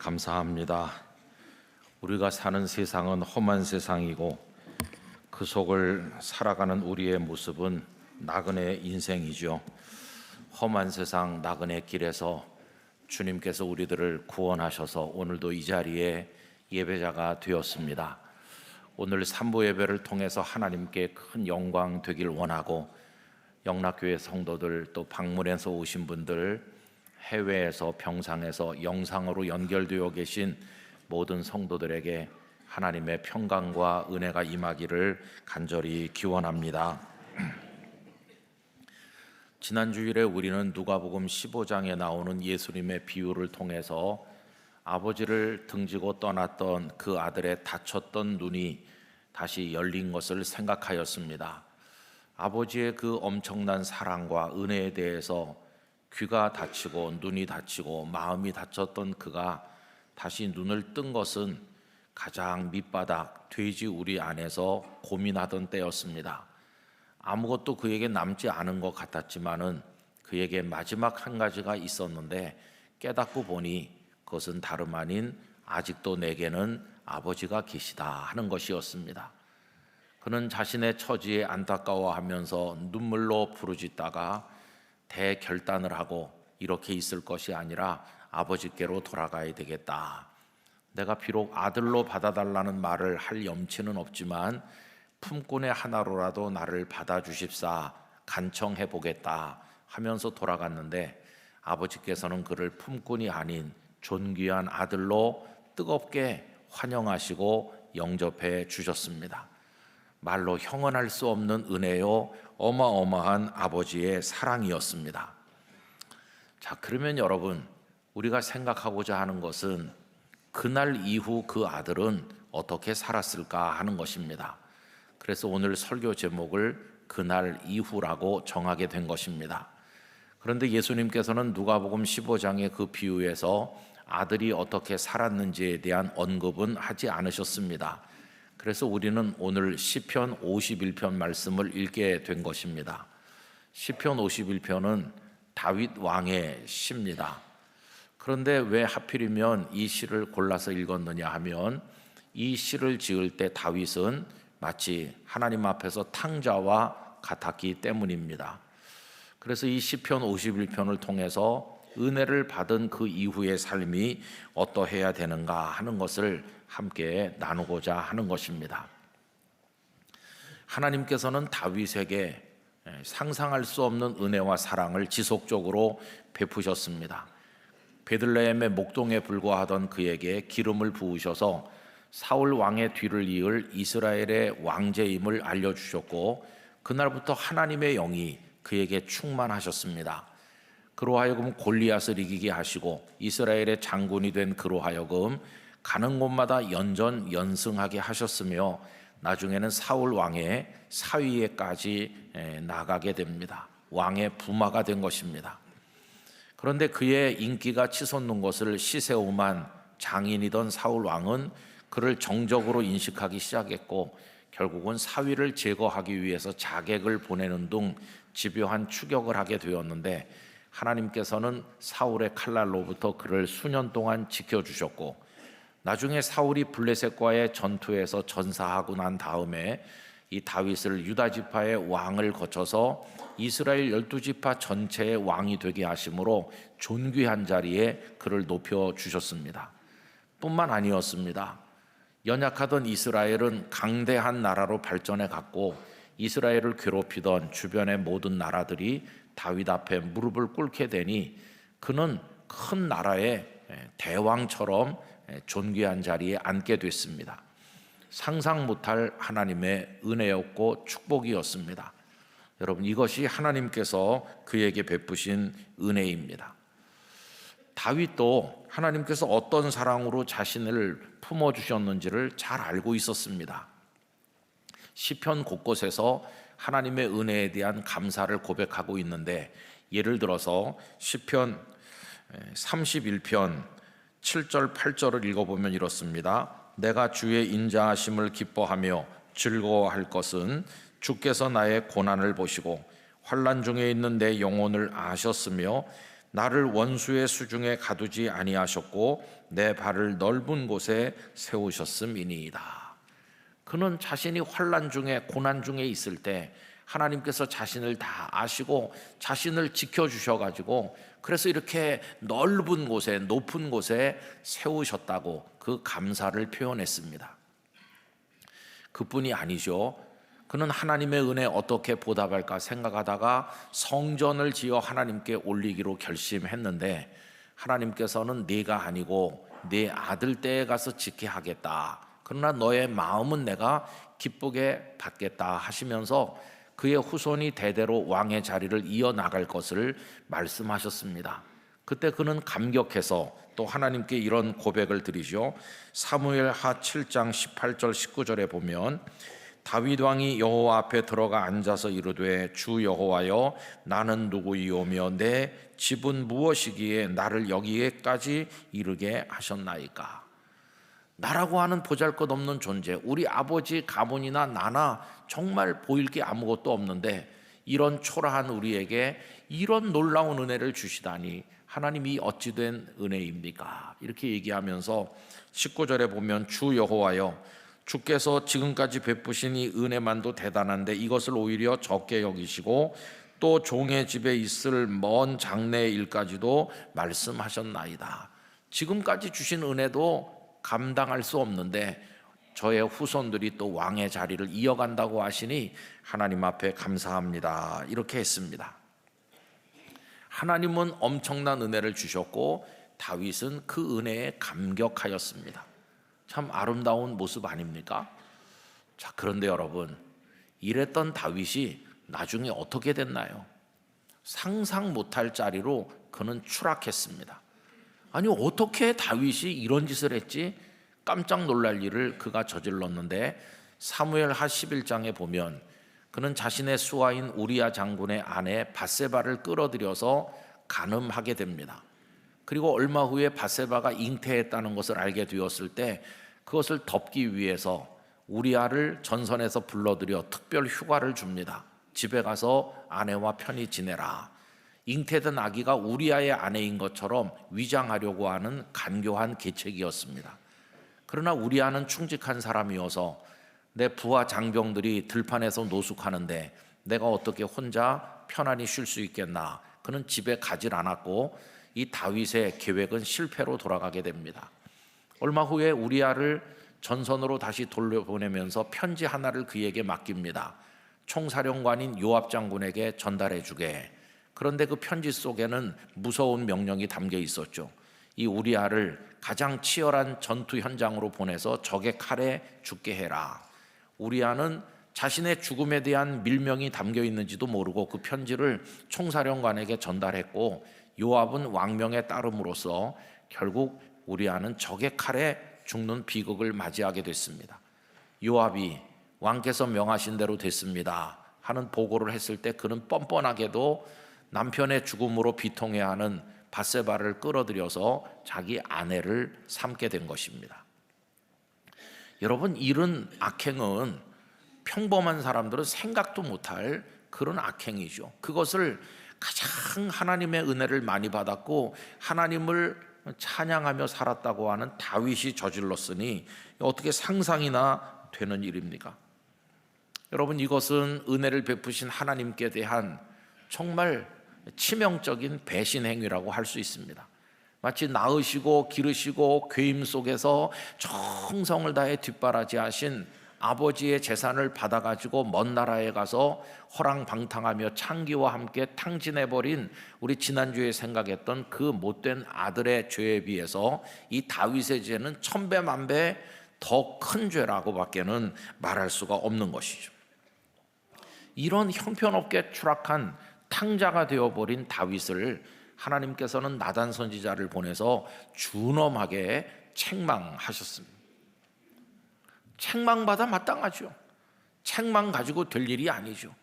감사합니다. 우리가 사는 세상은 험한 세상이고 그 속을 살아가는 우리의 모습은 나그네 인생이죠. 험한 세상 나그네 길에서 주님께서 우리들을 구원하셔서 오늘도 이 자리에 예배자가 되었습니다. 오늘 3부 예배를 통해서 하나님께 큰 영광 되길 원하고 영락교회 성도들 또 방문해서 오신 분들 해외에서 평상에서 영상으로 연결되어 계신 모든 성도들에게 하나님의 평강과 은혜가 임하기를 간절히 기원합니다. 지난 주일에 우리는 누가복음 15장에 나오는 예수님의 비유를 통해서 아버지를 등지고 떠났던 그 아들의 다쳤던 눈이 다시 열린 것을 생각하였습니다. 아버지의 그 엄청난 사랑과 은혜에 대해서 귀가 다치고 눈이 다치고 마음이 다쳤던 그가 다시 눈을 뜬 것은 가장 밑바닥 돼지 우리 안에서 고민하던 때였습니다. 아무것도 그에게 남지 않은 것 같았지만은 그에게 마지막 한 가지가 있었는데 깨닫고 보니 그것은 다름 아닌 아직도 내게는 아버지가 계시다 하는 것이었습니다. 그는 자신의 처지에 안타까워하면서 눈물로 부르짖다가 대결단을 하고 이렇게 있을 것이 아니라 아버지께로 돌아가야 되겠다. 내가 비록 아들로 받아달라는 말을 할 염치는 없지만 품꾼의 하나로라도 나를 받아주십사 간청해 보겠다 하면서 돌아갔는데 아버지께서는 그를 품꾼이 아닌 존귀한 아들로 뜨겁게 환영하시고 영접해 주셨습니다. 말로 형언할 수 없는 은혜요 어마어마한 아버지의 사랑이었습니다. 자, 그러면 여러분, 우리가 생각하고자 하는 것은 그날 이후 그 아들은 어떻게 살았을까 하는 것입니다. 그래서 오늘 설교 제목을 그날 이후라고 정하게 된 것입니다. 그런데 예수님께서는 누가복음 15장의 그 비유에서 아들이 어떻게 살았는지에 대한 언급은 하지 않으셨습니다. 그래서 우리는 오늘 시편 51편 말씀을 읽게 된 것입니다. 시편 51편은 다윗 왕의 시입니다. 그런데 왜 하필이면 이 시를 골라서 읽었느냐 하면 이 시를 지을 때 다윗은 마치 하나님 앞에서 탕자와 같았기 때문입니다. 그래서 이 시편 51편을 통해서 은혜를 받은 그 이후의 삶이 어떠해야 되는가 하는 것을 함께 나누고자 하는 것입니다. 하나님께서는 다윗에게 상상할 수 없는 은혜와 사랑을 지속적으로 베푸셨습니다. 베들레헴의 목동에 불과하던 그에게 기름을 부으셔서 사울 왕의 뒤를 이을 이스라엘의 왕제임을 알려주셨고 그날부터 하나님의 영이 그에게 충만하셨습니다. 그로 하여금 골리앗을 이기게 하시고 이스라엘의 장군이 된 그로 하여금 가는 곳마다 연전연승하게 하셨으며 나중에는 사울 왕의 사위에까지 나가게 됩니다. 왕의 부마가 된 것입니다. 그런데 그의 인기가 치솟는 것을 시세오만 장인이던 사울 왕은 그를 정적으로 인식하기 시작했고 결국은 사위를 제거하기 위해서 자객을 보내는 등 집요한 추격을 하게 되었는데 하나님께서는 사울의 칼날로부터 그를 수년 동안 지켜주셨고 나중에 사울이 블레셋과의 전투에서 전사하고 난 다음에 이 다윗을 유다 지파의 왕을 거쳐서 이스라엘 12지파 전체의 왕이 되게 하심으로 존귀한 자리에 그를 높여주셨습니다. 뿐만 아니었습니다. 연약하던 이스라엘은 강대한 나라로 발전해 갔고 이스라엘을 괴롭히던 주변의 모든 나라들이 다윗 앞에 무릎을 꿇게 되니 그는 큰 나라의 대왕처럼 존귀한 자리에 앉게 됐습니다. 상상 못할 하나님의 은혜였고 축복이었습니다. 여러분, 이것이 하나님께서 그에게 베푸신 은혜입니다. 다윗도 하나님께서 어떤 사랑으로 자신을 품어주셨는지를 잘 알고 있었습니다. 시편 곳곳에서 하나님의 은혜에 대한 감사를 고백하고 있는데 예를 들어서 시편 31편 7절 8절을 읽어보면 이렇습니다. 내가 주의 인자하심을 기뻐하며 즐거워할 것은 주께서 나의 고난을 보시고 환난 중에 있는 내 영혼을 아셨으며 나를 원수의 수중에 가두지 아니하셨고 내 발을 넓은 곳에 세우셨음이니이다. 그는 자신이 환난 중에 고난 중에 있을 때 하나님께서 자신을 다 아시고 자신을 지켜주셔가지고 그래서 이렇게 넓은 곳에 높은 곳에 세우셨다고 그 감사를 표현했습니다. 그뿐이 아니죠. 그는 하나님의 은혜에 어떻게 보답할까 생각하다가 성전을 지어 하나님께 올리기로 결심했는데 하나님께서는 네가 아니고 네 아들 때에 가서 짓게 하겠다. 그러나 너의 마음은 내가 기쁘게 받겠다 하시면서 그의 후손이 대대로 왕의 자리를 이어나갈 것을 말씀하셨습니다. 그때 그는 감격해서 또 하나님께 이런 고백을 드리죠. 사무엘하 7장 18절 19절에 보면 다윗 왕이 여호와 앞에 들어가 앉아서 이르되 주 여호와여 나는 누구이오며 내 집은 무엇이기에 나를 여기에까지 이르게 하셨나이까. 나라고 하는 보잘것없는 존재, 우리 아버지 가문이나 나나 정말 보일 게 아무것도 없는데 이런 초라한 우리에게 이런 놀라운 은혜를 주시다니 하나님이 어찌 된 은혜입니까? 이렇게 얘기하면서 19절에 보면 주 여호와여 주께서 지금까지 베푸신 이 은혜만도 대단한데 이것을 오히려 적게 여기시고 또 종의 집에 있을 먼 장래의 일까지도 말씀하셨나이다. 지금까지 주신 은혜도 감당할 수 없는데 저의 후손들이 또 왕의 자리를 이어간다고 하시니 하나님 앞에 감사합니다. 이렇게 했습니다. 하나님은 엄청난 은혜를 주셨고 다윗은 그 은혜에 감격하였습니다. 참 아름다운 모습 아닙니까? 자, 그런데 여러분, 이랬던 다윗이 나중에 어떻게 됐나요? 상상 못할 자리로 그는 추락했습니다. 아니, 어떻게 다윗이 이런 짓을 했지? 깜짝 놀랄 일을 그가 저질렀는데 사무엘하 11장에 보면 그는 자신의 수하인 우리야 장군의 아내 밧세바를 끌어들여서 간음하게 됩니다. 그리고 얼마 후에 밧세바가 잉태했다는 것을 알게 되었을 때 그것을 덮기 위해서 우리야를 전선에서 불러들여 특별 휴가를 줍니다. 집에 가서 아내와 편히 지내라. 잉태된 아기가 우리야의 아내인 것처럼 위장하려고 하는 간교한 계책이었습니다. 그러나 우리야는 충직한 사람이어서 내 부하 장병들이 들판에서 노숙하는데 내가 어떻게 혼자 편안히 쉴 수 있겠나. 그는 집에 가질 않았고 이 다윗의 계획은 실패로 돌아가게 됩니다. 얼마 후에 우리야를 전선으로 다시 돌려보내면서 편지 하나를 그에게 맡깁니다. 총사령관인 요압 장군에게 전달해 주게. 그런데 그 편지 속에는 무서운 명령이 담겨 있었죠. 이 우리야를 가장 치열한 전투 현장으로 보내서 적의 칼에 죽게 해라. 우리야는 자신의 죽음에 대한 밀명이 담겨 있는지도 모르고 그 편지를 총사령관에게 전달했고 요압은 왕명에 따름으로써 결국 우리야는 적의 칼에 죽는 비극을 맞이하게 됐습니다. 요압이 왕께서 명하신 대로 됐습니다 하는 보고를 했을 때 그는 뻔뻔하게도 남편의 죽음으로 비통해야 하는 밧세바를 끌어들여서 자기 아내를 삼게 된 것입니다. 여러분, 이런 악행은 평범한 사람들은 생각도 못할 그런 악행이죠. 그것을 가장 하나님의 은혜를 많이 받았고 하나님을 찬양하며 살았다고 하는 다윗이 저질렀으니 어떻게 상상이나 되는 일입니까? 여러분, 이것은 은혜를 베푸신 하나님께 대한 정말 치명적인 배신 행위라고 할 수 있습니다. 마치 낳으시고 기르시고 괴임 속에서 정성을 다해 뒷바라지하신 아버지의 재산을 받아가지고 먼 나라에 가서 허랑방탕하며 창기와 함께 탕진해버린 우리 지난주에 생각했던 그 못된 아들의 죄에 비해서 이 다윗의 죄는 1000배 만배 더 큰 죄라고밖에는 말할 수가 없는 것이죠. 이런 형편없게 추락한 탕자가 되어버린 다윗을 하나님께서는 나단 선지자를 보내서 준엄하게 책망하셨습니다. 책망받아 마땅하죠. 책망 가지고 될 일이 아니죠.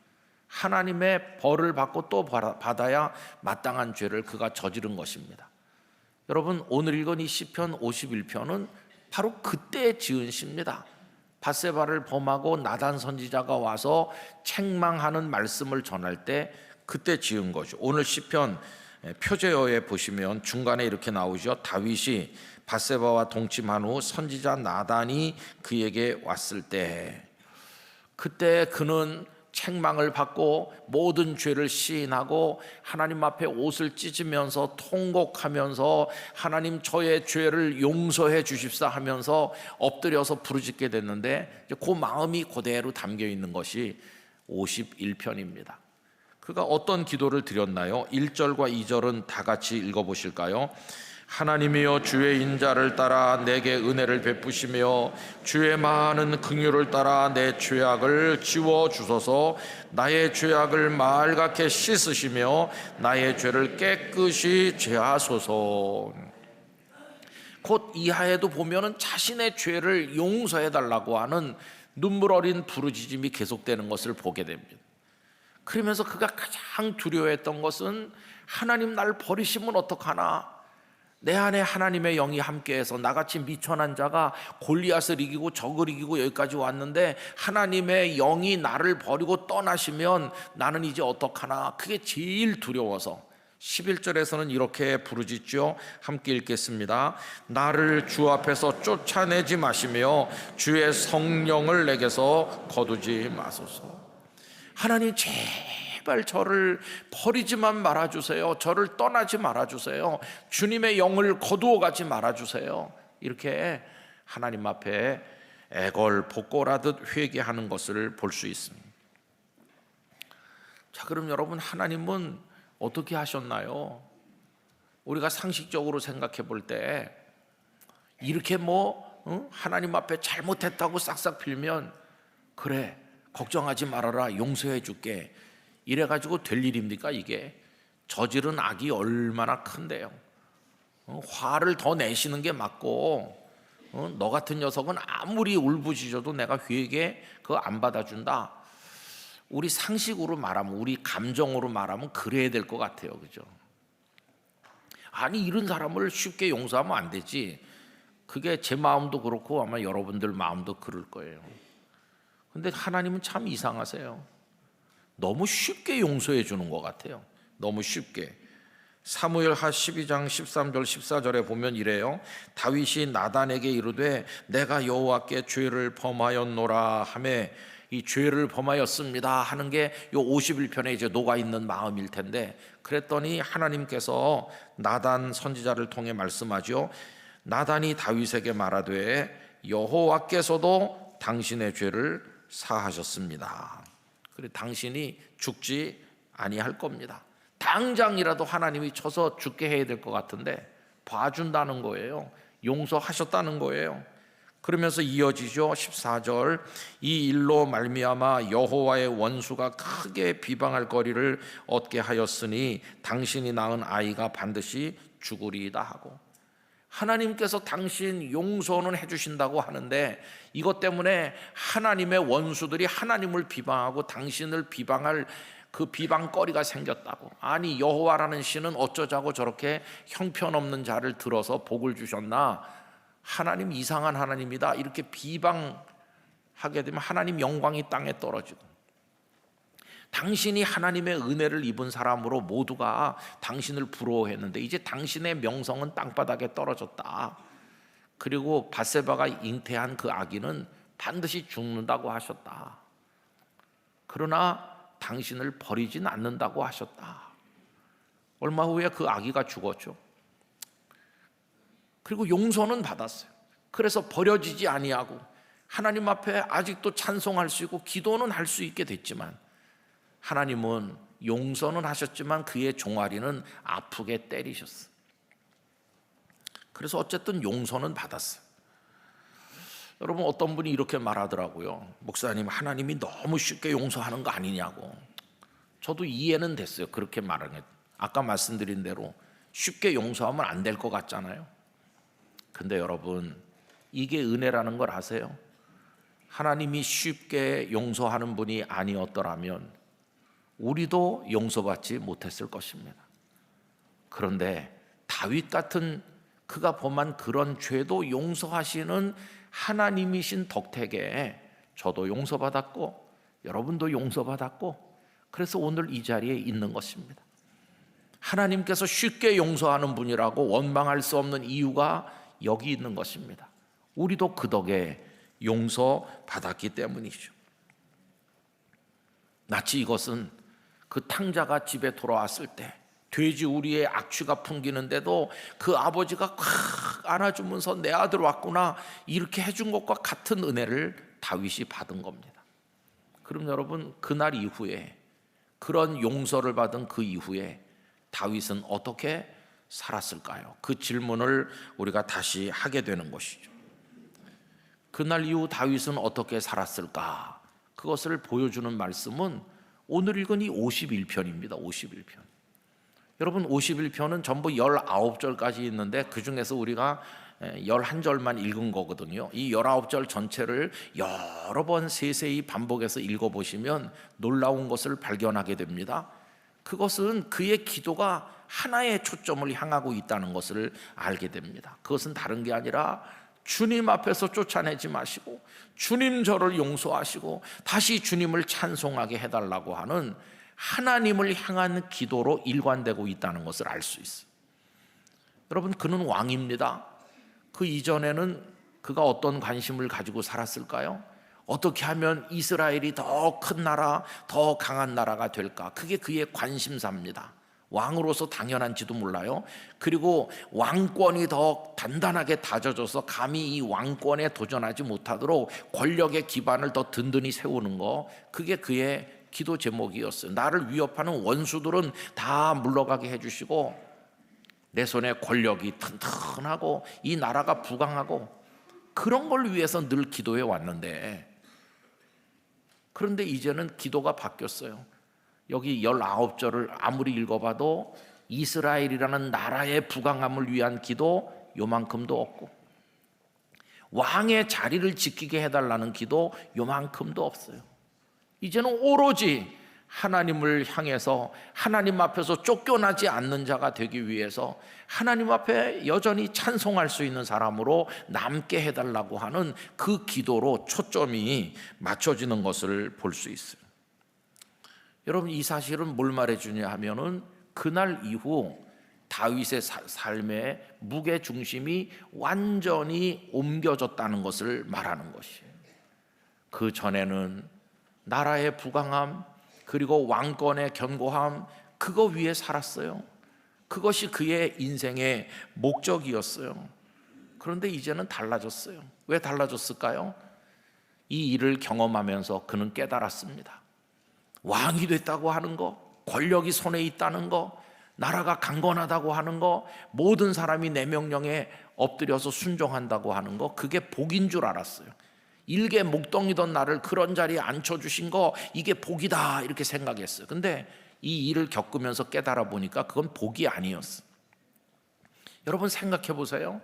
하나님의 벌을 받고 또 받아야 마땅한 죄를 그가 저지른 것입니다. 여러분, 오늘 읽은 이 시편 51편은 바로 그때 지은 시입니다. 밧세바를 범하고 나단 선지자가 와서 책망하는 말씀을 전할 때 그때 지은 거죠. 오늘 시편 표제어에 보시면 중간에 이렇게 나오죠. 다윗이 밧세바와 동침한 후 선지자 나단이 그에게 왔을 때, 그때 그는 책망을 받고 모든 죄를 시인하고 하나님 앞에 옷을 찢으면서 통곡하면서 하나님 저의 죄를 용서해 주십사 하면서 엎드려서 부르짖게 됐는데, 그 마음이 그대로 담겨 있는 것이 51편입니다. 그가 어떤 기도를 드렸나요? 1절과 2절은 다 같이 읽어보실까요? 하나님이여 주의 인자를 따라 내게 은혜를 베푸시며 주의 많은 긍휼을 따라 내 죄악을 지워주소서. 나의 죄악을 말갛게 씻으시며 나의 죄를 깨끗이 제하소서. 곧 이하에도 보면은 자신의 죄를 용서해달라고 하는 눈물 어린 부르짖음이 계속되는 것을 보게 됩니다. 그러면서 그가 가장 두려워했던 것은 하나님 날 버리시면 어떡하나, 내 안에 하나님의 영이 함께해서 나같이 미천한 자가 골리앗을 이기고 적을 이기고 여기까지 왔는데 하나님의 영이 나를 버리고 떠나시면 나는 이제 어떡하나, 그게 제일 두려워서 11절에서는 이렇게 부르짖죠. 함께 읽겠습니다. 나를 주 앞에서 쫓아내지 마시며 주의 성령을 내게서 거두지 마소서. 하나님 제발 저를 버리지만 말아주세요. 저를 떠나지 말아주세요. 주님의 영을 거두어 가지 말아주세요. 이렇게 하나님 앞에 애걸복걸하듯 회개하는 것을 볼 수 있습니다. 자, 그럼 여러분, 하나님은 어떻게 하셨나요? 우리가 상식적으로 생각해 볼 때 이렇게 하나님 앞에 잘못했다고 싹싹 빌면, 그래 걱정하지 말아라 용서해 줄게, 이래가지고 될 일입니까? 이게 저지른 악이 얼마나 큰데요. 화를 더 내시는 게 맞고, 너 같은 녀석은 아무리 울부짖어도 내가 회개 그거 안 받아준다. 우리 상식으로 말하면, 우리 감정으로 말하면 그래야 될 것 같아요. 그죠? 아니, 이런 사람을 쉽게 용서하면 안 되지. 그게 제 마음도 그렇고 아마 여러분들 마음도 그럴 거예요. 근데 하나님은 참 이상하세요. 너무 쉽게 용서해 주는 것 같아요. 너무 쉽게. 사무엘하 12장 13절 14절에 보면 이래요. 다윗이 나단에게 이르되 내가 여호와께 죄를 범하였노라 하매, 이 죄를 범하였습니다 하는 게 요 51편에 이제 녹아 있는 마음일 텐데, 그랬더니 하나님께서 나단 선지자를 통해 말씀하죠. 나단이 다윗에게 말하되 여호와께서도 당신의 죄를 사하셨습니다. 그래, 당신이 죽지 아니할 겁니다. 당장이라도 하나님이 쳐서 죽게 해야 될 것 같은데 봐준다는 거예요. 용서하셨다는 거예요. 그러면서 이어지죠. 14절, 이 일로 말미암아 여호와의 원수가 크게 비방할 거리를 얻게 하였으니 당신이 낳은 아이가 반드시 죽으리이다 하고, 하나님께서 당신 용서는 해주신다고 하는데 이것 때문에 하나님의 원수들이 하나님을 비방하고 당신을 비방할 그 비방거리가 생겼다고. 아니, 여호와라는 신은 어쩌자고 저렇게 형편없는 자를 들어서 복을 주셨나, 하나님 이상한 하나님이다, 이렇게 비방하게 되면 하나님 영광이 땅에 떨어지고, 당신이 하나님의 은혜를 입은 사람으로 모두가 당신을 부러워했는데 이제 당신의 명성은 땅바닥에 떨어졌다. 그리고 밧세바가 잉태한 그 아기는 반드시 죽는다고 하셨다. 그러나 당신을 버리진 않는다고 하셨다. 얼마 후에 그 아기가 죽었죠. 그리고 용서는 받았어요. 그래서 버려지지 아니하고 하나님 앞에 아직도 찬송할 수 있고 기도는 할 수 있게 됐지만, 하나님은 용서는 하셨지만 그의 종아리는 아프게 때리셨어요. 그래서 어쨌든 용서는 받았어요. 여러분, 어떤 분이 이렇게 말하더라고요. 목사님, 하나님이 너무 쉽게 용서하는 거 아니냐고. 저도 이해는 됐어요. 그렇게 말하는 게. 아까 말씀드린 대로 쉽게 용서하면 안 될 것 같잖아요. 근데 여러분, 이게 은혜라는 걸 아세요? 하나님이 쉽게 용서하는 분이 아니었더라면 우리도 용서받지 못했을 것입니다. 그런데 다윗 같은 그가 범한 그런 죄도 용서하시는 하나님이신 덕택에 저도 용서받았고 여러분도 용서받았고, 그래서 오늘 이 자리에 있는 것입니다. 하나님께서 쉽게 용서하는 분이라고 원망할 수 없는 이유가 여기 있는 것입니다. 우리도 그 덕에 용서받았기 때문이죠. 마치 이것은 그 탕자가 집에 돌아왔을 때 돼지 우리의 악취가 풍기는데도 그 아버지가 콱 안아주면서 내 아들 왔구나 이렇게 해준 것과 같은 은혜를 다윗이 받은 겁니다. 그럼 여러분, 그날 이후에, 그런 용서를 받은 그 이후에 다윗은 어떻게 살았을까요? 그 질문을 우리가 다시 하게 되는 것이죠. 그날 이후 다윗은 어떻게 살았을까? 그것을 보여주는 말씀은 오늘 읽은 이 51편입니다. 51편. 여러분, 51편은 전부 19절까지 있는데 그 중에서 우리가 11절만 읽은 거거든요. 이 19절 전체를 여러 번 세세히 반복해서 읽어보시면 놀라운 것을 발견하게 됩니다. 그것은 그의 기도가 하나의 초점을 향하고 있다는 것을 알게 됩니다. 그것은 다른 게 아니라 주님 앞에서 쫓아내지 마시고 주님 저를 용서하시고 다시 주님을 찬송하게 해달라고 하는 하나님을 향한 기도로 일관되고 있다는 것을 알 수 있어요. 여러분, 그는 왕입니다. 그 이전에는 그가 어떤 관심을 가지고 살았을까요? 어떻게 하면 이스라엘이 더 큰 나라, 더 강한 나라가 될까? 그게 그의 관심사입니다. 왕으로서 당연한지도 몰라요. 그리고 왕권이 더 단단하게 다져져서 감히 이 왕권에 도전하지 못하도록 권력의 기반을 더 든든히 세우는 거, 그게 그의 기도 제목이었어요. 나를 위협하는 원수들은 다 물러가게 해주시고 내 손에 권력이 튼튼하고 이 나라가 부강하고, 그런 걸 위해서 늘 기도해 왔는데, 그런데 이제는 기도가 바뀌었어요. 여기 19절을 아무리 읽어봐도 이스라엘이라는 나라의 부강함을 위한 기도 요만큼도 없고, 왕의 자리를 지키게 해달라는 기도 요만큼도 없어요. 이제는 오로지 하나님을 향해서 하나님 앞에서 쫓겨나지 않는 자가 되기 위해서 하나님 앞에 여전히 찬송할 수 있는 사람으로 남게 해달라고 하는 그 기도로 초점이 맞춰지는 것을 볼 수 있어요. 여러분, 이 사실은 뭘 말해주냐 하면은 그날 이후 다윗의 삶의 무게 중심이 완전히 옮겨졌다는 것을 말하는 것이에요. 그 전에는 나라의 부강함, 그리고 왕권의 견고함, 그거 위에 살았어요. 그것이 그의 인생의 목적이었어요. 그런데 이제는 달라졌어요. 왜 달라졌을까요? 이 일을 경험하면서 그는 깨달았습니다. 왕이 됐다고 하는 거, 권력이 손에 있다는 거, 나라가 강건하다고 하는 거, 모든 사람이 내 명령에 엎드려서 순종한다고 하는 거, 그게 복인 줄 알았어요. 일개 목동이던 나를 그런 자리에 앉혀주신 거, 이게 복이다 이렇게 생각했어요. 근데 이 일을 겪으면서 깨달아 보니까 그건 복이 아니었어요. 여러분, 생각해 보세요.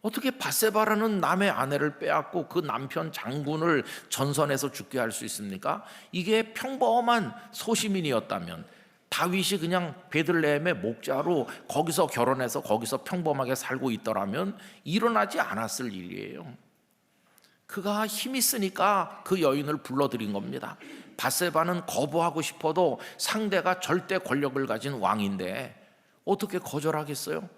어떻게 밧세바라는 남의 아내를 빼앗고 그 남편 장군을 전선에서 죽게 할 수 있습니까? 이게 평범한 소시민이었다면, 다윗이 그냥 베들레헴의 목자로 거기서 결혼해서 거기서 평범하게 살고 있더라면 일어나지 않았을 일이에요. 그가 힘이 있으니까 그 여인을 불러들인 겁니다. 밧세바는 거부하고 싶어도 상대가 절대 권력을 가진 왕인데 어떻게 거절하겠어요?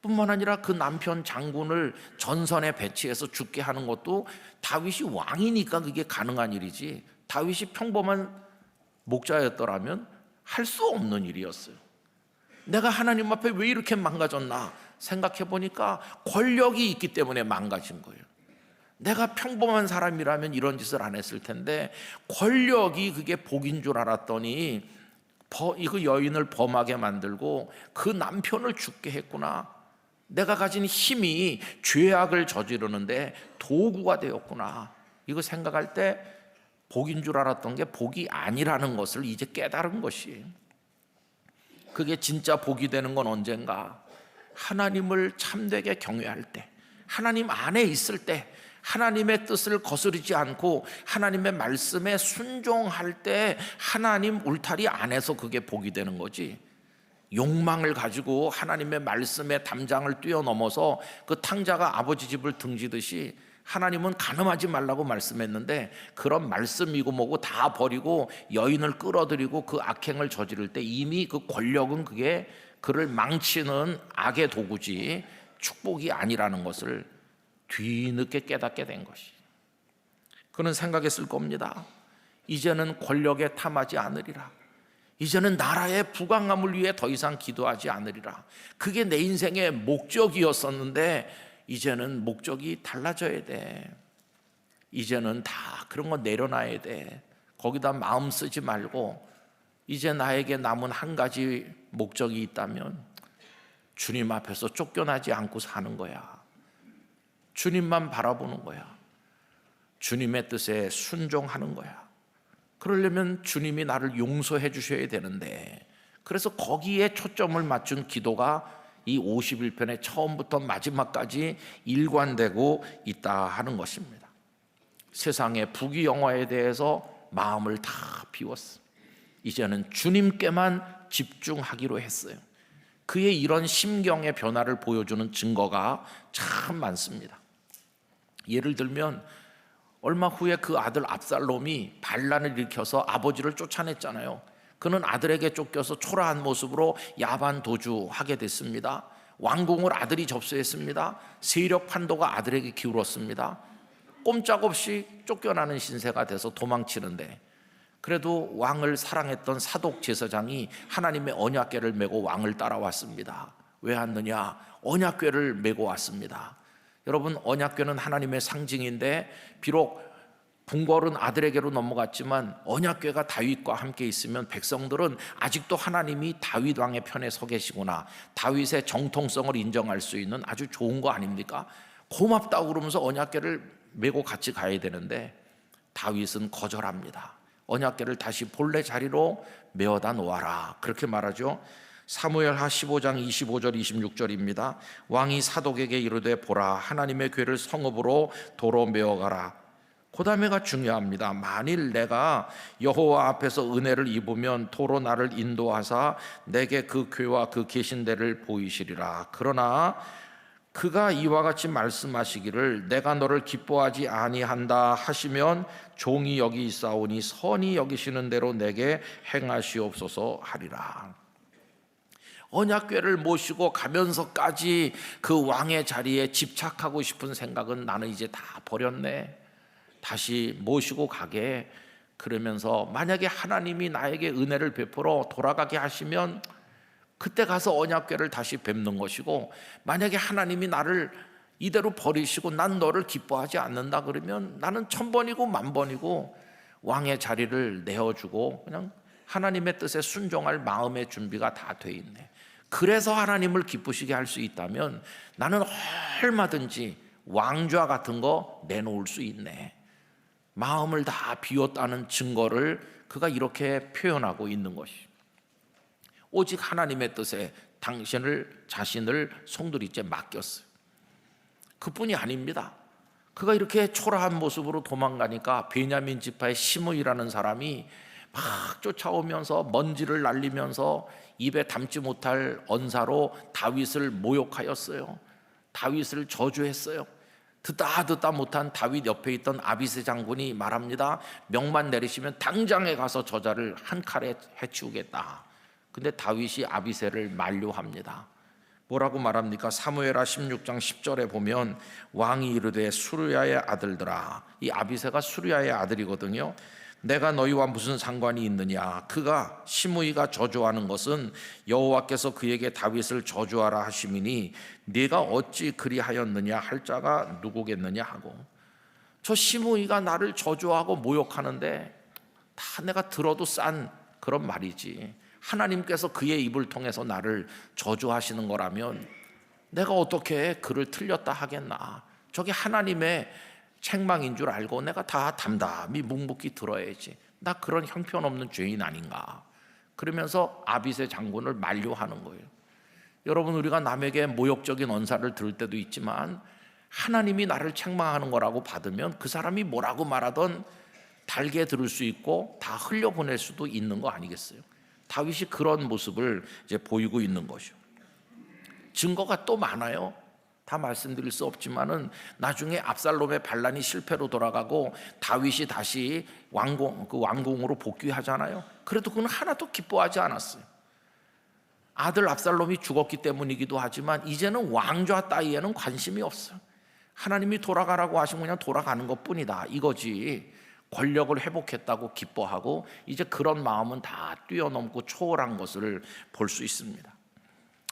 뿐만 아니라 그 남편 장군을 전선에 배치해서 죽게 하는 것도 다윗이 왕이니까 그게 가능한 일이지, 다윗이 평범한 목자였더라면 할 수 없는 일이었어요. 내가 하나님 앞에 왜 이렇게 망가졌나 생각해 보니까 권력이 있기 때문에 망가진 거예요. 내가 평범한 사람이라면 이런 짓을 안 했을 텐데 권력이 그게 복인 줄 알았더니 그 여인을 범하게 만들고 그 남편을 죽게 했구나. 내가 가진 힘이 죄악을 저지르는데 도구가 되었구나. 이거 생각할 때 복인 줄 알았던 게 복이 아니라는 것을 이제 깨달은 것이에요. 그게 진짜 복이 되는 건 언젠가? 하나님을 참되게 경외할 때, 하나님 안에 있을 때, 하나님의 뜻을 거스르지 않고 하나님의 말씀에 순종할 때 하나님 울타리 안에서 그게 복이 되는 거지, 욕망을 가지고 하나님의 말씀의 담장을 뛰어넘어서 그 탕자가 아버지 집을 등지듯이 하나님은 간음하지 말라고 말씀했는데 그런 말씀이고 뭐고 다 버리고 여인을 끌어들이고 그 악행을 저지를 때 이미 그 권력은 그게 그를 망치는 악의 도구지 축복이 아니라는 것을 뒤늦게 깨닫게 된 것이. 그는 생각했을 겁니다. 이제는 권력에 탐하지 않으리라. 이제는 나라의 부강함을 위해 더 이상 기도하지 않으리라. 그게 내 인생의 목적이었었는데 이제는 목적이 달라져야 돼. 이제는 다 그런 거 내려놔야 돼. 거기다 마음 쓰지 말고 이제 나에게 남은 한 가지 목적이 있다면 주님 앞에서 쫓겨나지 않고 사는 거야. 주님만 바라보는 거야. 주님의 뜻에 순종하는 거야. 그러려면 주님이 나를 용서해 주셔야 되는데, 그래서 거기에 초점을 맞춘 기도가 이 51편의 처음부터 마지막까지 일관되고 있다 하는 것입니다. 세상의 부귀영화에 대해서 마음을 다 비웠어. 이제는 주님께만 집중하기로 했어요. 그의 이런 심경의 변화를 보여주는 증거가 참 많습니다. 예를 들면 얼마 후에 그 아들 압살롬이 반란을 일으켜서 아버지를 쫓아냈잖아요. 그는 아들에게 쫓겨서 초라한 모습으로 야반 도주하게 됐습니다. 왕궁을 아들이 접수했습니다. 세력 판도가 아들에게 기울었습니다. 꼼짝없이 쫓겨나는 신세가 돼서 도망치는데, 그래도 왕을 사랑했던 사독 제사장이 하나님의 언약궤를 메고 왕을 따라왔습니다. 왜 왔느냐? 언약궤를 메고 왔습니다. 여러분, 언약궤는 하나님의 상징인데 비록 궁궐은 아들에게로 넘어갔지만 언약궤가 다윗과 함께 있으면 백성들은 아직도 하나님이 다윗 왕의 편에 서 계시구나, 다윗의 정통성을 인정할 수 있는 아주 좋은 거 아닙니까? 고맙다고 그러면서 언약궤를 메고 같이 가야 되는데 다윗은 거절합니다. 언약궤를 다시 본래 자리로 메어다 놓아라, 그렇게 말하죠. 사무엘하 15장 25절 26절입니다. 왕이 사독에게 이르되 보라, 하나님의 궤를 성읍으로 도로 메어가라. 그 다음에가 중요합니다. 만일 내가 여호와 앞에서 은혜를 입으면 도로 나를 인도하사 내게 그 궤와 그 계신 데를 보이시리라. 그러나 그가 이와 같이 말씀하시기를 내가 너를 기뻐하지 아니한다 하시면 종이 여기 있사오니 선히 여기시는 대로 내게 행하시옵소서 하리라. 언약궤를 모시고 가면서까지 그 왕의 자리에 집착하고 싶은 생각은 나는 이제 다 버렸네. 다시 모시고 가게. 그러면서 만약에 하나님이 나에게 은혜를 베풀어 돌아가게 하시면 그때 가서 언약궤를 다시 뵙는 것이고, 만약에 하나님이 나를 이대로 버리시고 난 너를 기뻐하지 않는다 그러면 나는 1000번이고 10,000번이고 왕의 자리를 내어주고 그냥 하나님의 뜻에 순종할 마음의 준비가 다 돼 있네. 그래서 하나님을 기쁘시게 할 수 있다면 나는 얼마든지 왕좌 같은 거 내놓을 수 있네. 마음을 다 비웠다는 증거를 그가 이렇게 표현하고 있는 것이, 오직 하나님의 뜻에 당신을 자신을 송두리째 맡겼어요. 그뿐이 아닙니다. 그가 이렇게 초라한 모습으로 도망가니까 베냐민 지파의 시므이라는 사람이 막 쫓아오면서 먼지를 날리면서 입에 담지 못할 언사로 다윗을 모욕하였어요. 다윗을 저주했어요. 듣다 못한 다윗 옆에 있던 아비새 장군이 말합니다. 명만 내리시면 당장에 가서 저자를 한 칼에 해치우겠다. 근데 다윗이 아비새를 만류합니다. 뭐라고 말합니까? 사무엘하 16장 10절에 보면 왕이 이르되 수르야의 아들들아, 이 아비새가 수르야의 아들이거든요. 내가 너희와 무슨 상관이 있느냐? 그가 시므이가 저주하는 것은 여호와께서 그에게 다윗을 저주하라 하심이니 네가 어찌 그리하였느냐 할 자가 누구겠느냐 하고, 저 시므이가 나를 저주하고 모욕하는데 다 내가 들어도 싼 그런 말이지, 하나님께서 그의 입을 통해서 나를 저주하시는 거라면 내가 어떻게 그를 틀렸다 하겠나? 저게 하나님의 책망인 줄 알고 내가 다 담담히 묵묵히 들어야지. 나 그런 형편없는 죄인 아닌가? 그러면서 아비새 장군을 만류하는 거예요. 여러분, 우리가 남에게 모욕적인 언사를 들을 때도 있지만 하나님이 나를 책망하는 거라고 받으면 그 사람이 뭐라고 말하던 달게 들을 수 있고 다 흘려보낼 수도 있는 거 아니겠어요? 다윗이 그런 모습을 이제 보이고 있는 것이요. 증거가 또 많아요. 다 말씀드릴 수 없지만은 나중에 압살롬의 반란이 실패로 돌아가고 다윗이 다시 왕궁으로 복귀하잖아요. 그래도 그건 하나도 기뻐하지 않았어요. 아들 압살롬이 죽었기 때문이기도 하지만 이제는 왕좌 따위에는 관심이 없어요. 하나님이 돌아가라고 하시면 그냥 돌아가는 것뿐이다 이거지, 권력을 회복했다고 기뻐하고 이제 그런 마음은 다 뛰어넘고 초월한 것을 볼 수 있습니다.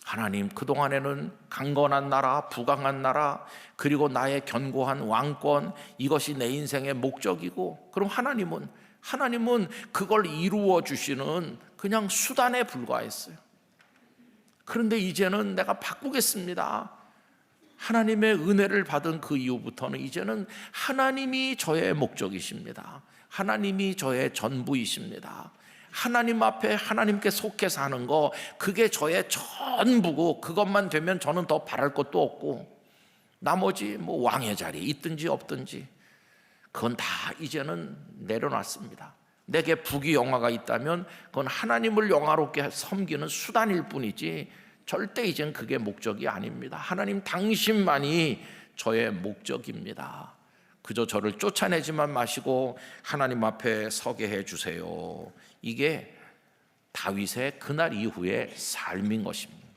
하나님, 그동안에는 강건한 나라, 부강한 나라, 그리고 나의 견고한 왕권, 이것이 내 인생의 목적이고, 그럼 하나님은 그걸 이루어 주시는 그냥 수단에 불과했어요. 그런데 이제는 내가 바꾸겠습니다. 하나님의 은혜를 받은 그 이후부터는 이제는 하나님이 저의 목적이십니다. 하나님이 저의 전부이십니다. 하나님 앞에 하나님께 속해 사는 거, 그게 저의 전부고, 그것만 되면 저는 더 바랄 것도 없고, 나머지 뭐 왕의 자리 있든지 없든지 그건 다 이제는 내려놨습니다. 내게 부귀영화가 있다면 그건 하나님을 영화롭게 섬기는 수단일 뿐이지 절대 이젠 그게 목적이 아닙니다. 하나님 당신만이 저의 목적입니다. 그저 저를 쫓아내지만 마시고 하나님 앞에 서게 해주세요. 이게 다윗의 그날 이후의 삶인 것입니다.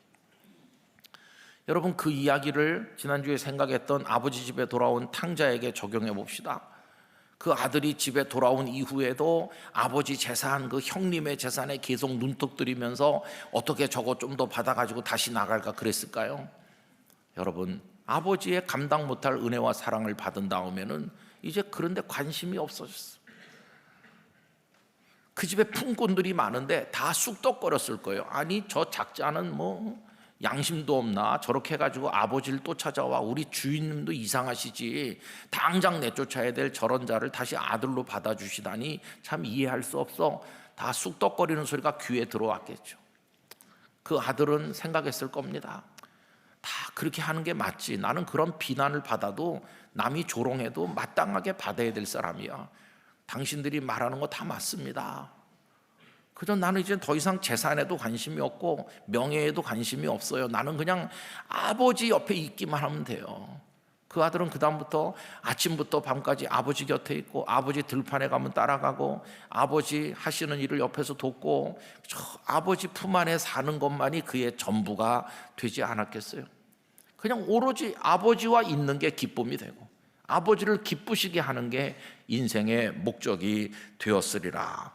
여러분, 그 이야기를 지난주에 생각했던 아버지 집에 돌아온 탕자에게 적용해 봅시다. 그 아들이 집에 돌아온 이후에도 아버지 재산, 그 형님의 재산에 계속 눈독 들이면서 어떻게 저거 좀 더 받아가지고 다시 나갈까 그랬을까요? 여러분, 아버지의 감당 못할 은혜와 사랑을 받은 다음에는 이제 그런데 관심이 없어졌어. 그 집에 품꾼들이 많은데 다 쑥덕거렸을 거예요. 아니, 저 작자는 뭐 양심도 없나, 저렇게 해가지고 아버지를 또 찾아와, 우리 주인님도 이상하시지, 당장 내쫓아야 될 저런 자를 다시 아들로 받아주시다니 참 이해할 수 없어. 다 쑥덕거리는 소리가 귀에 들어왔겠죠. 그 아들은 생각했을 겁니다. 다 그렇게 하는 게 맞지, 나는 그런 비난을 받아도 남이 조롱해도 마땅하게 받아야 될 사람이야. 당신들이 말하는 거 다 맞습니다. 그저 나는 이제 더 이상 재산에도 관심이 없고 명예에도 관심이 없어요. 나는 그냥 아버지 옆에 있기만 하면 돼요. 그 아들은 그 다음부터 아침부터 밤까지 아버지 곁에 있고, 아버지 들판에 가면 따라가고, 아버지 하시는 일을 옆에서 돕고, 저 아버지 품 안에 사는 것만이 그의 전부가 되지 않았겠어요? 그냥 오로지 아버지와 있는 게 기쁨이 되고, 아버지를 기쁘시게 하는 게 인생의 목적이 되었으리라.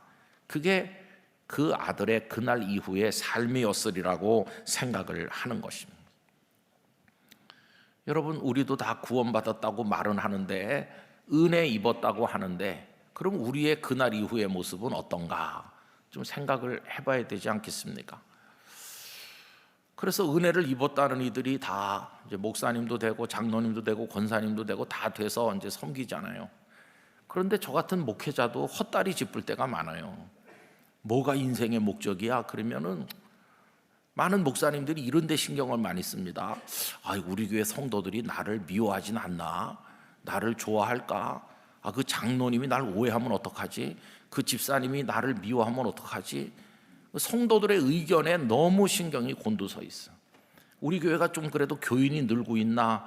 그게 그 아들의 그날 이후의 삶이었으리라고 생각을 하는 것입니다. 여러분, 우리도 다 구원받았다고 말은 하는데, 은혜 입었다고 하는데, 그럼 우리의 그날 이후의 모습은 어떤가 좀 생각을 해봐야 되지 않겠습니까? 그래서 은혜를 입었다는 이들이 다 이제 목사님도 되고 장로님도 되고 권사님도 되고 다 돼서 이제 섬기잖아요. 그런데 저 같은 목회자도 헛다리 짚을 때가 많아요. 뭐가 인생의 목적이야? 그러면은 많은 목사님들이 이런 데 신경을 많이 씁니다. 우리 교회 성도들이 나를 미워하진 않나? 나를 좋아할까? 그 장로님이 날 오해하면 어떡하지? 그 집사님이 나를 미워하면 어떡하지? 성도들의 의견에 너무 신경이 곤두서 있어. 우리 교회가 좀 그래도 교인이 늘고 있나?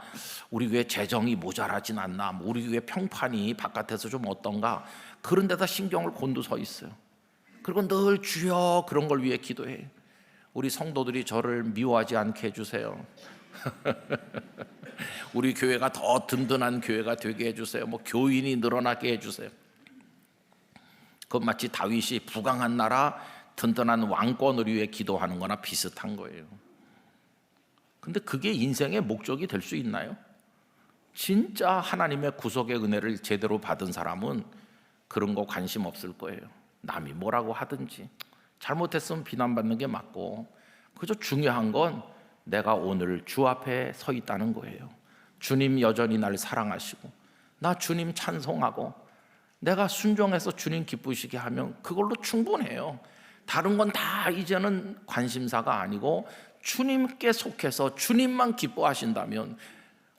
우리 교회 재정이 모자라진 않나? 우리 교회 평판이 바깥에서 좀 어떤가? 그런 데다 신경을 곤두서 있어요. 그리고 늘 주여 그런 걸 위해 기도해. 우리 성도들이 저를 미워하지 않게 해주세요. 우리 교회가 더 든든한 교회가 되게 해주세요. 뭐 교인이 늘어나게 해주세요. 그건 마치 다윗이 부강한 나라, 든든한 왕권을 위해 기도하는 거나 비슷한 거예요. 근데 그게 인생의 목적이 될 수 있나요? 진짜 하나님의 구속의 은혜를 제대로 받은 사람은 그런 거 관심 없을 거예요. 남이 뭐라고 하든지, 잘못했으면 비난받는 게 맞고, 그저 중요한 건 내가 오늘 주 앞에 서 있다는 거예요. 주님 여전히 날 사랑하시고, 나 주님 찬송하고, 내가 순종해서 주님 기쁘시게 하면 그걸로 충분해요. 다른 건 다 이제는 관심사가 아니고, 주님께 속해서 주님만 기뻐하신다면,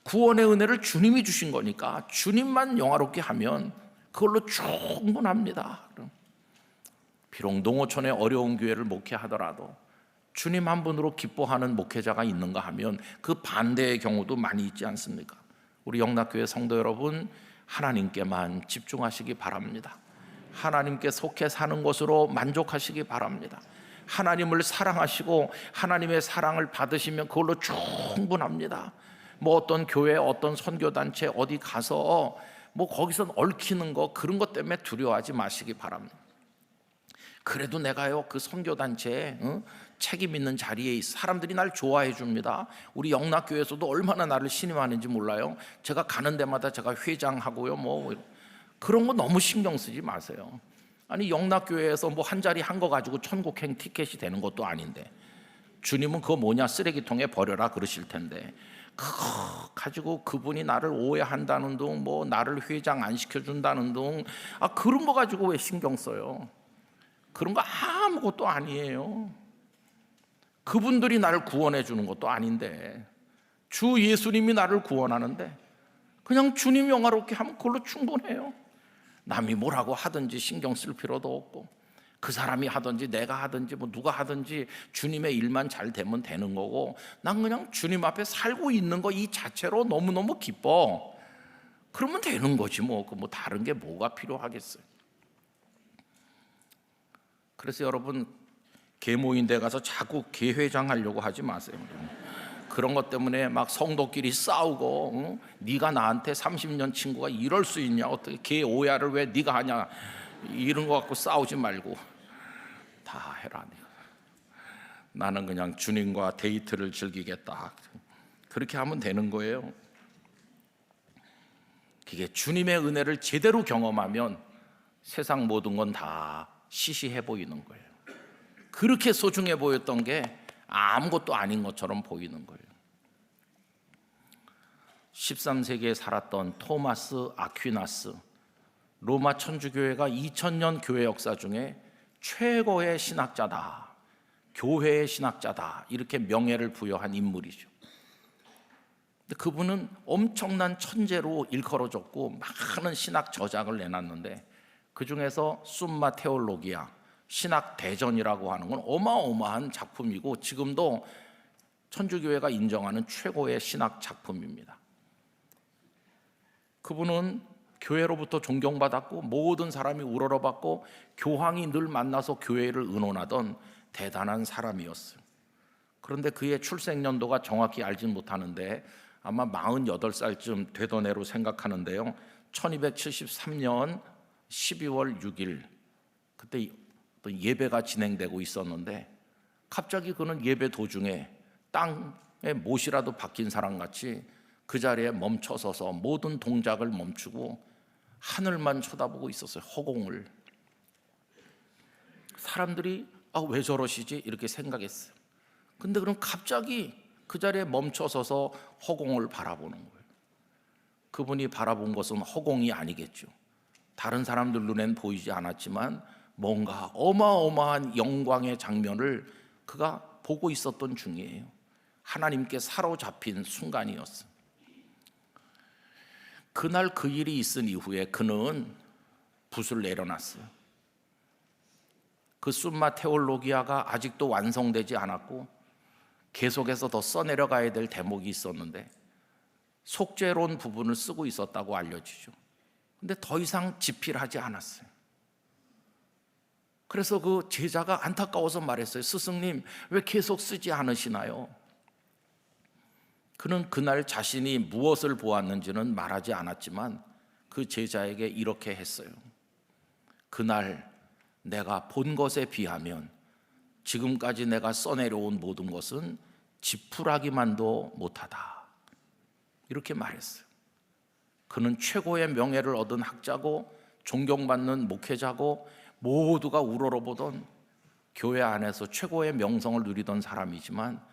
구원의 은혜를 주님이 주신 거니까 주님만 영화롭게 하면 그걸로 충분합니다. 비록 농어촌의 어려운 교회를 목회하더라도 주님 한 분으로 기뻐하는 목회자가 있는가 하면 그 반대의 경우도 많이 있지 않습니까? 우리 영락교회 성도 여러분, 하나님께만 집중하시기 바랍니다. 하나님께 속해 사는 것으로 만족하시기 바랍니다. 하나님을 사랑하시고 하나님의 사랑을 받으시면 그걸로 충분합니다. 뭐 어떤 교회, 어떤 선교단체 어디 가서 뭐 거기서 얽히는 거, 그런 것 때문에 두려워하지 마시기 바랍니다. 그래도 내가요, 그 선교단체에 책임 있는 자리에 사람들이 날 좋아해 줍니다. 우리 영락교회에서도 얼마나 나를 신임하는지 몰라요. 제가 가는 데마다 제가 회장하고요, 뭐 그런 거 너무 신경 쓰지 마세요. 아니, 영락교회에서 뭐 한 자리 한 거 가지고 천국행 티켓이 되는 것도 아닌데, 주님은 그거 뭐냐, 쓰레기통에 버려라 그러실 텐데, 그거 가지고 그분이 나를 오해한다는 둥, 뭐 나를 회장 안 시켜준다는 둥, 그런 거 가지고 왜 신경 써요? 그런 거 아무것도 아니에요. 그분들이 나를 구원해 주는 것도 아닌데, 주 예수님이 나를 구원하는데 그냥 주님 영화롭게 하면 그걸로 충분해요. 남이 뭐라고 하든지 신경 쓸 필요도 없고, 그 사람이 하든지 내가 하든지 뭐 누가 하든지 주님의 일만 잘 되면 되는 거고, 난 그냥 주님 앞에 살고 있는 거 이 자체로 너무너무 기뻐. 그러면 되는 거지 뭐. 뭐 다른 게 뭐가 필요하겠어요. 그래서 여러분, 계모인 데 가서 자꾸 계회장 하려고 하지 마세요. 그런 것 때문에 막 성도끼리 싸우고, 네가 나한테 30년 친구가 이럴 수 있냐, 어떻게 계 오야를 왜 네가 하냐, 이런 거 갖고 싸우지 말고 다 해라. 나는 그냥 주님과 데이트를 즐기겠다, 그렇게 하면 되는 거예요. 그게 주님의 은혜를 제대로 경험하면 세상 모든 건 다 시시해 보이는 거예요. 그렇게 소중해 보였던 게 아무것도 아닌 것처럼 보이는 거예요. 13세기에 살았던 토마스 아퀴나스, 로마 천주교회가 2000년 교회 역사 중에 최고의 신학자다, 교회의 신학자다, 이렇게 명예를 부여한 인물이죠. 근데 그분은 엄청난 천재로 일컬어졌고 많은 신학 저작을 내놨는데, 그 중에서 숨마 테올로기아, 신학 대전이라고 하는 건 어마어마한 작품이고 지금도 천주교회가 인정하는 최고의 신학 작품입니다. 그분은 교회로부터 존경받았고 모든 사람이 우러러봤고 교황이 늘 만나서 교회를 의논하던 대단한 사람이었어요. 그런데 그의 출생 연도가 정확히 알진 못하는데 아마 48살쯤 되던 해로 생각하는데요, 1273년 12월 6일 그때 예배가 진행되고 있었는데, 갑자기 그는 예배 도중에 땅에 못이라도 박힌 사람같이 그 자리에 멈춰서서 모든 동작을 멈추고 하늘만 쳐다보고 있었어요. 허공을. 사람들이 왜 저러시지? 이렇게 생각했어요. 근데 그럼 갑자기 그 자리에 멈춰서서 허공을 바라보는 거예요. 그분이 바라본 것은 허공이 아니겠죠. 다른 사람들 눈엔 보이지 않았지만 뭔가 어마어마한 영광의 장면을 그가 보고 있었던 중이에요. 하나님께 사로잡힌 순간이었어요. 그날 그 일이 있은 이후에 그는 붓을 내려놨어요. 그 숨마 테올로기아가 아직도 완성되지 않았고 계속해서 더 써내려가야 될 대목이 있었는데 속죄론 부분을 쓰고 있었다고 알려지죠. 근데 더 이상 집필하지 않았어요. 그래서 그 제자가 안타까워서 말했어요. 스승님, 왜 계속 쓰지 않으시나요? 그는 그날 자신이 무엇을 보았는지는 말하지 않았지만 그 제자에게 이렇게 했어요. 그날 내가 본 것에 비하면 지금까지 내가 써내려온 모든 것은 지푸라기만도 못하다, 이렇게 말했어요. 그는 최고의 명예를 얻은 학자고 존경받는 목회자고 모두가 우러러보던 교회 안에서 최고의 명성을 누리던 사람이지만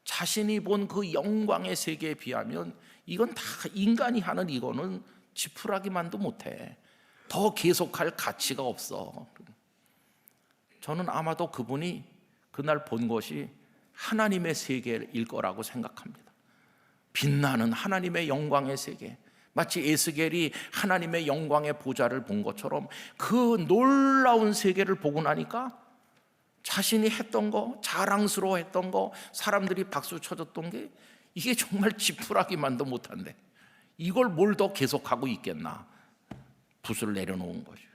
자신이 본 그 영광의 세계에 비하면 이건 다 인간이 하는 이거는 지푸라기만도 못해. 더 계속할 가치가 없어. 저는 아마도 그분이 그날 본 것이 하나님의 세계일 거라고 생각합니다. 빛나는 하나님의 영광의 세계, 마치 에스겔이 하나님의 영광의 보좌를 본 것처럼 그 놀라운 세계를 보고 나니까 자신이 했던 거, 자랑스러워했던 거, 사람들이 박수 쳐줬던 게 이게 정말 지푸라기만도 못한데 이걸 뭘 더 계속하고 있겠나. 붓을 내려놓은 거죠.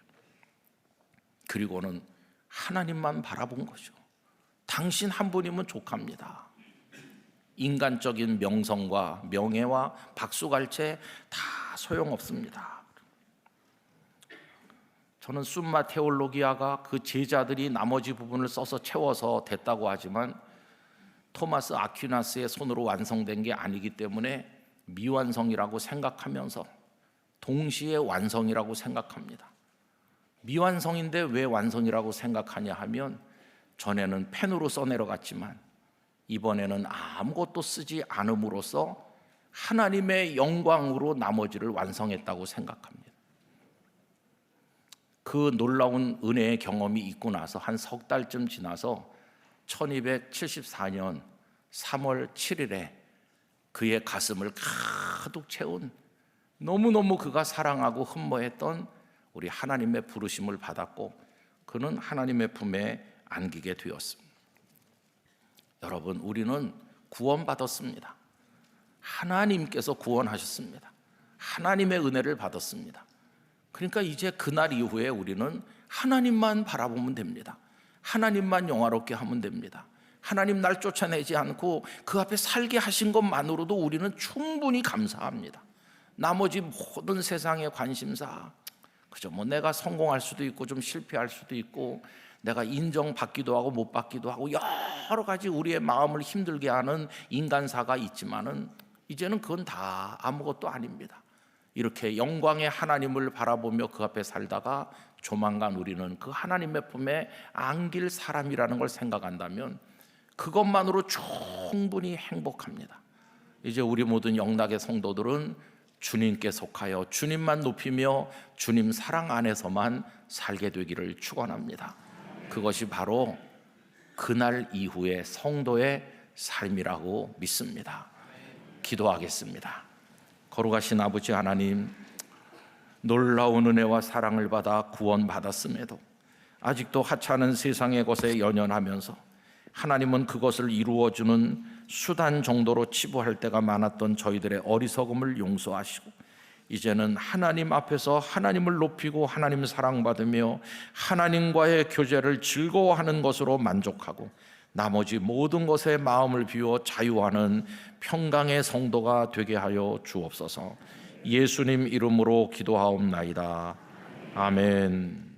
그리고는 하나님만 바라본 거죠. 당신 한 분이면 족합니다. 인간적인 명성과 명예와 박수갈채 다 소용없습니다. 저는 숨마 테올로기아가 그 제자들이 나머지 부분을 써서 채워서 됐다고 하지만 토마스 아퀴나스의 손으로 완성된 게 아니기 때문에 미완성이라고 생각하면서 동시에 완성이라고 생각합니다. 미완성인데 왜 완성이라고 생각하냐 하면 전에는 펜으로 써내려갔지만 이번에는 아무것도 쓰지 않음으로써 하나님의 영광으로 나머지를 완성했다고 생각합니다. 그 놀라운 은혜의 경험이 있고 나서 한 석 달쯤 지나서 1274년 3월 7일에 그의 가슴을 가득 채운 너무너무 그가 사랑하고 흠모했던 우리 하나님의 부르심을 받았고 그는 하나님의 품에 안기게 되었습니다. 여러분, 우리는 구원받았습니다. 하나님께서 구원하셨습니다. 하나님의 은혜를 받았습니다. 그러니까 이제 그날 이후에 우리는 하나님만 바라보면 됩니다. 하나님만 영화롭게 하면 됩니다. 하나님 날 쫓아내지 않고 그 앞에 살게 하신 것만으로도 우리는 충분히 감사합니다. 나머지 모든 세상의 관심사, 그죠? 뭐 내가 성공할 수도 있고 좀 실패할 수도 있고 내가 인정받기도 하고 못 받기도 하고 여러 가지 우리의 마음을 힘들게 하는 인간사가 있지만은 이제는 그건 다 아무것도 아닙니다. 이렇게 영광의 하나님을 바라보며 그 앞에 살다가 조만간 우리는 그 하나님의 품에 안길 사람이라는 걸 생각한다면 그것만으로 충분히 행복합니다. 이제 우리 모든 영락의 성도들은 주님께 속하여 주님만 높이며 주님 사랑 안에서만 살게 되기를 축원합니다. 그것이 바로 그날 이후의 성도의 삶이라고 믿습니다. 기도하겠습니다. 거룩하신 아버지 하나님, 놀라운 은혜와 사랑을 받아 구원받았음에도 아직도 하찮은 세상의 것에 연연하면서 하나님은 그것을 이루어주는 수단 정도로 치부할 때가 많았던 저희들의 어리석음을 용서하시고 이제는 하나님 앞에서 하나님을 높이고 하나님 사랑받으며 하나님과의 교제를 즐거워하는 것으로 만족하고 나머지 모든 것에 마음을 비워 자유하는 평강의 성도가 되게 하여 주옵소서. 예수님 이름으로 기도하옵나이다. 아멘.